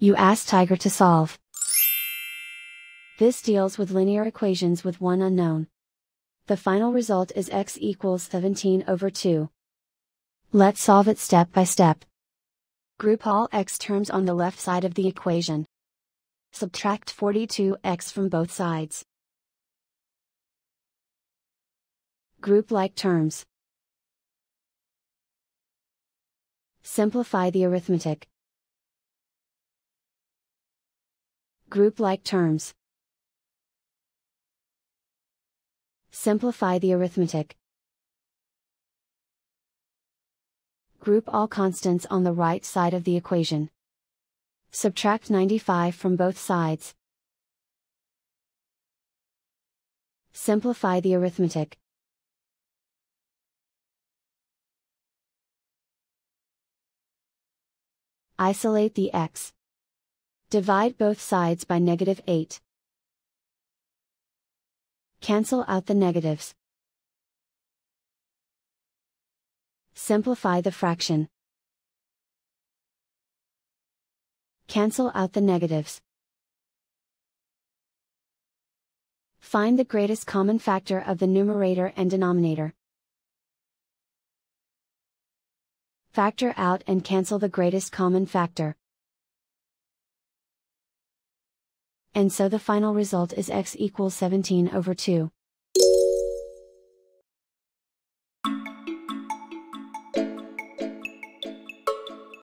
You ask Tiger to solve. This deals with linear equations with one unknown. The final result is x equals 17 over 2. Let's solve it step by step. Group all x terms on the left side of the equation. Subtract 42x from both sides. Group like terms. Simplify the arithmetic. Group like terms. Simplify the arithmetic. Group all constants on the right side of the equation. Subtract 95 from both sides. Simplify the arithmetic. Isolate the x. Divide both sides by -8. Cancel out the negatives. Simplify the fraction. Cancel out the negatives. Find the greatest common factor of the numerator and denominator. Factor out and cancel the greatest common factor. And so the final result is x equals 17 over 2.